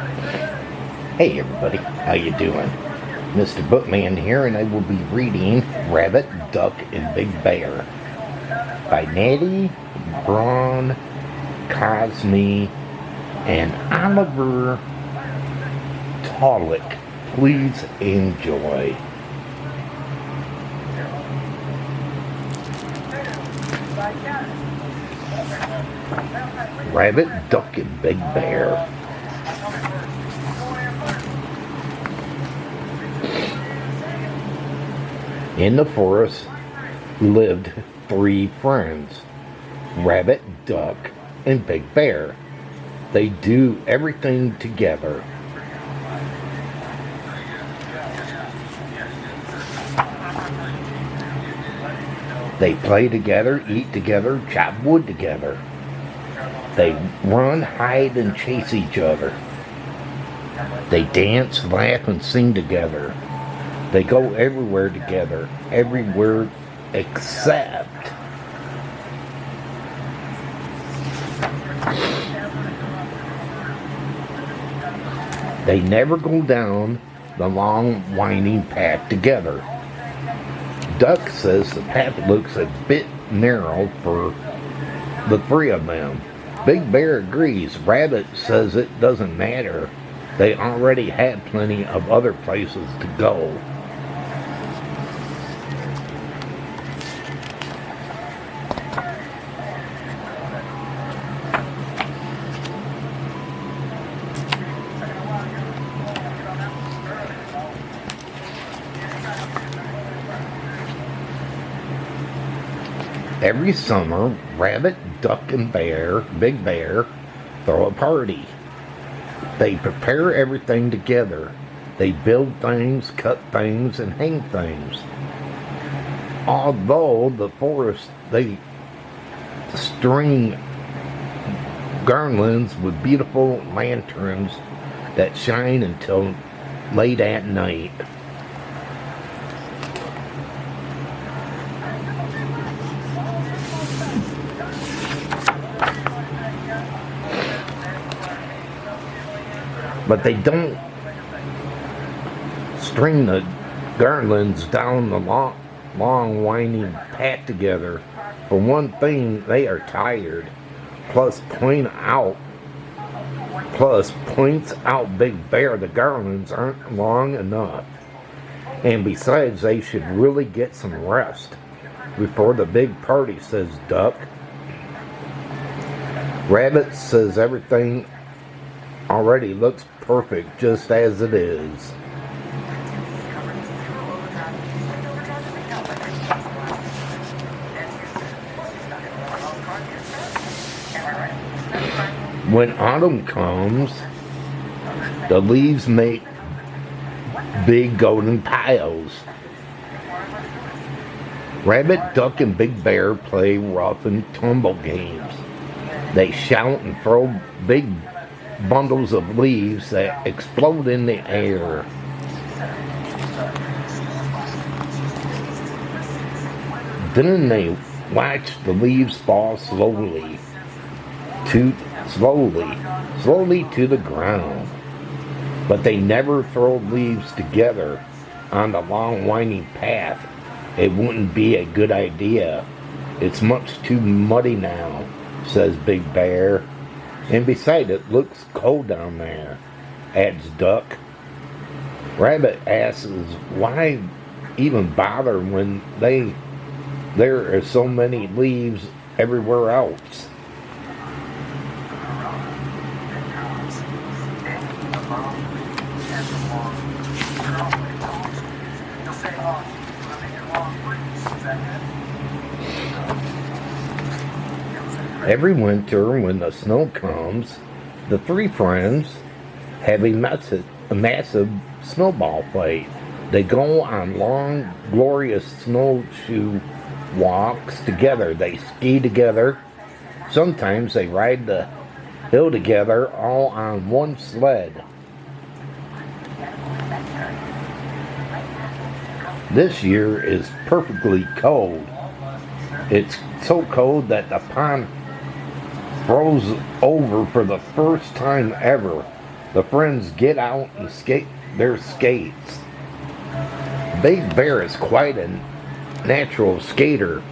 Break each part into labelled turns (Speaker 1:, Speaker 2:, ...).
Speaker 1: Hey everybody, how you doing? Mr. Bookman here, and I will be reading Rabbit, Duck, and Big Bear by Nadine, Brun-Cosme, and Olivier. Tallec. Please enjoy. Rabbit, Duck, and Big Bear. In the forest lived three friends, Rabbit, Duck, and Big Bear. They do everything together. They play together, eat together, chop wood together. They run, hide, and chase each other. They dance, laugh, and sing together. They go everywhere together, everywhere except they never go down the long, winding path together. Duck says the path looks a bit narrow for the three of them. Big Bear agrees. Rabbit says it doesn't matter. They already had plenty of other places to go. Every summer, Rabbit, Duck, and Big Bear, throw a party. They prepare everything together. They build things, cut things, and hang things. Although the forest, they string garlands with beautiful lanterns that shine until late at night. But they don't string the garlands down the long winding path together. For one thing, they are tired. Plus points out Big Bear the garlands aren't long enough. And besides, they should really get some rest before the big party, says Duck. Rabbit says everything already looks perfect just as it is. When autumn comes, the leaves make big golden piles. Rabbit, Duck, and Big Bear play rough and tumble games. They shout and throw big bundles of leaves that explode in the air. Then they watch the leaves fall slowly to the ground. But they never throw leaves together on the long winding path. It wouldn't be a good idea. It's much too muddy now, says Big Bear. And besides, it looks cold down there, adds Duck. Rabbit asks why even bother when there are so many leaves everywhere else. Every winter, when the snow comes, the three friends have a massive snowball fight. They go on long, glorious snowshoe walks together. They ski together. Sometimes they ride the hill together, all on one sled. This year is perfectly cold. It's so cold that the pond froze over for the first time ever. The friends get out and skate their skates. Big Bear is quite a natural skater.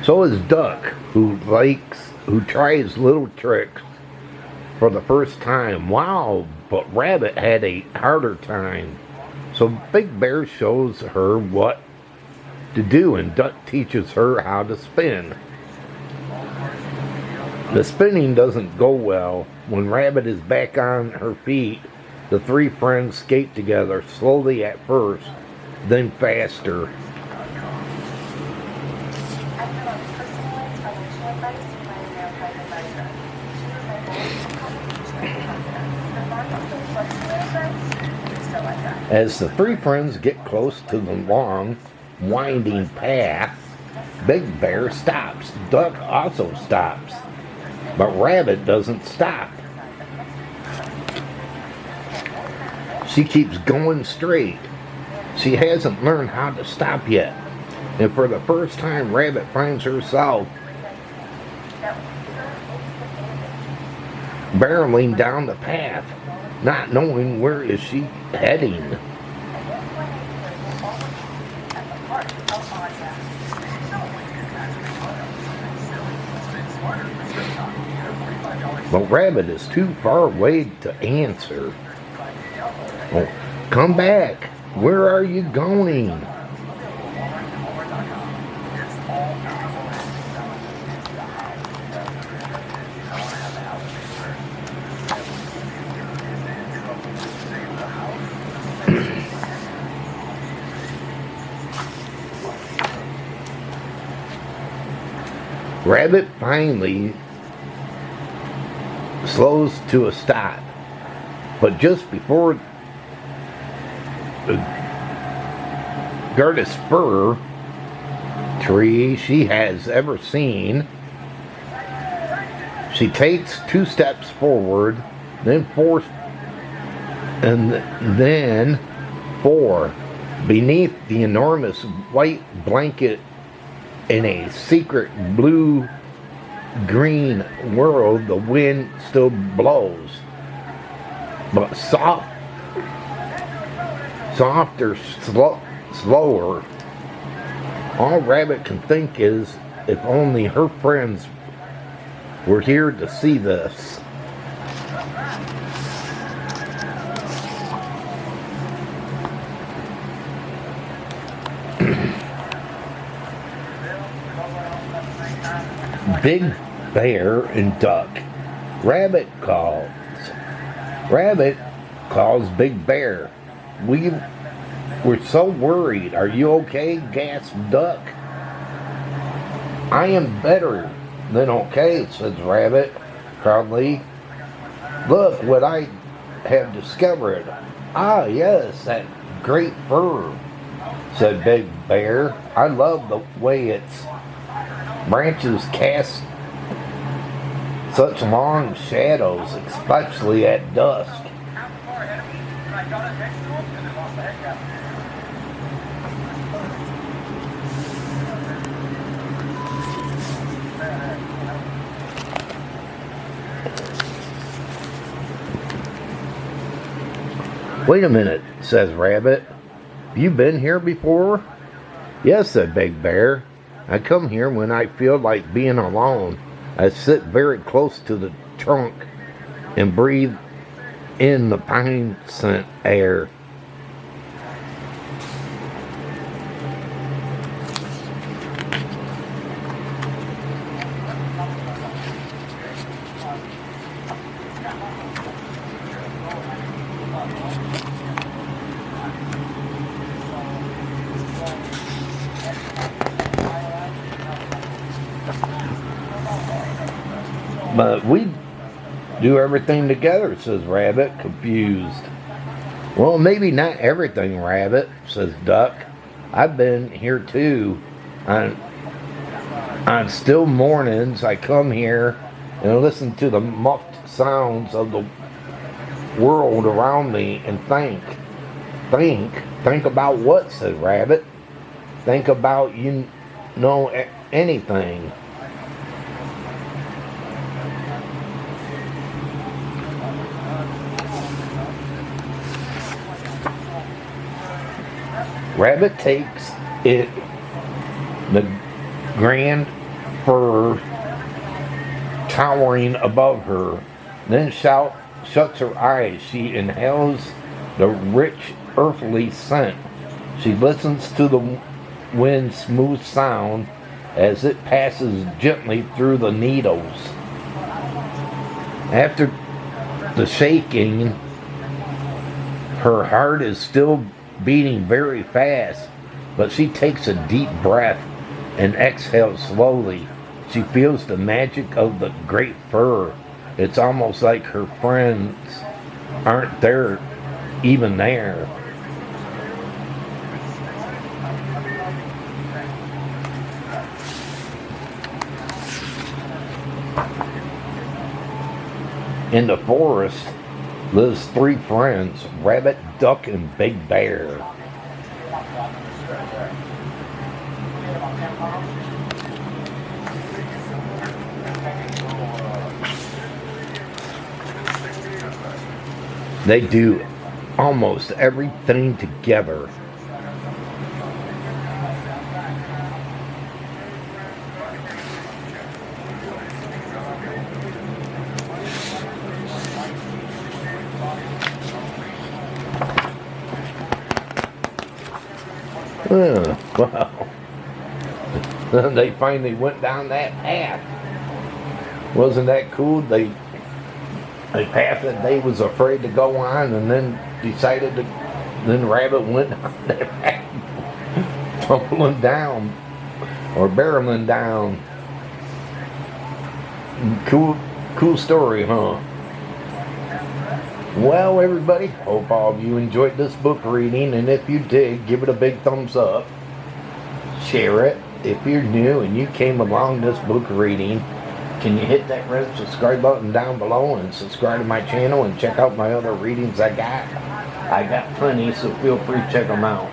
Speaker 1: So is Duck, who tries little tricks for the first time. Wow, but Rabbit had a harder time. So Big Bear shows her what to do, and Duck teaches her how to spin. The spinning doesn't go well. When Rabbit is back on her feet, the three friends skate together, slowly at first, then faster. As the three friends get close to the long, winding path, Big Bear stops. Duck also stops. But Rabbit doesn't stop. She keeps going straight. She hasn't learned how to stop yet. And for the first time, Rabbit finds herself barreling down the path, not knowing where is she heading. But Rabbit is too far away to answer. Oh, come back. Where are you going? Rabbit finally slows to a stop, but just before the greatest fir tree she has ever seen, she takes 2 steps forward, then 4, and then 4. Beneath the enormous white blanket in a secret blue-green world, the wind still blows, but softer, slower. All Rabbit can think is, if only her friends were here to see this. Big Bear and Duck. Rabbit calls Big Bear. We were so worried. Are you okay? Gasped Duck. I am better than okay, says Rabbit proudly. Look what I have discovered. Ah, yes, that great fur, said Big Bear. I love the way its branches cast such long shadows, especially at dusk. Wait a minute, says Rabbit. You been here before? Yes, said Big Bear. I come here when I feel like being alone. I sit very close to the trunk and breathe in the pine scent air. But we do everything together, says Rabbit, confused. Well, maybe not everything, Rabbit, says Duck. I've been here too. On still mornings, I come here and listen to the muffled sounds of the world around me and think. Think about what, says Rabbit. Think about, anything. Rabbit takes it, the grand fur towering above her, then shuts her eyes. She inhales the rich earthly scent. She listens to the wind's smooth sound as it passes gently through the needles. After the shaking, her heart is still beating very fast, but she takes a deep breath and exhales slowly. She feels the magic of the great fur. It's almost like her friends aren't there, even there. In the forest lives three friends, Rabbit, Duck, and Big Bear. They do almost everything together. Wow. They finally went down that path. Wasn't that cool? They a path that they was afraid to go on, and then decided to. Then Rabbit went on that path, tumbling down or barreling down. Cool story, huh? Well, everybody, hope all of you enjoyed this book reading, and if you did, give it a big thumbs up. Share it. If you're new and you came along this book reading, can you hit that red subscribe button down below and subscribe to my channel and check out my other readings I got? I got plenty, so feel free to check them out.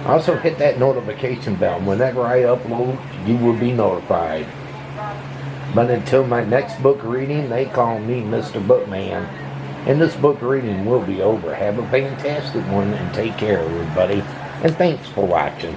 Speaker 1: Also hit that notification bell. Whenever I upload, you will be notified. But until my next book reading, they call me Mr. Bookman. And this book reading will be over. Have a fantastic one and take care, everybody. And thanks for watching.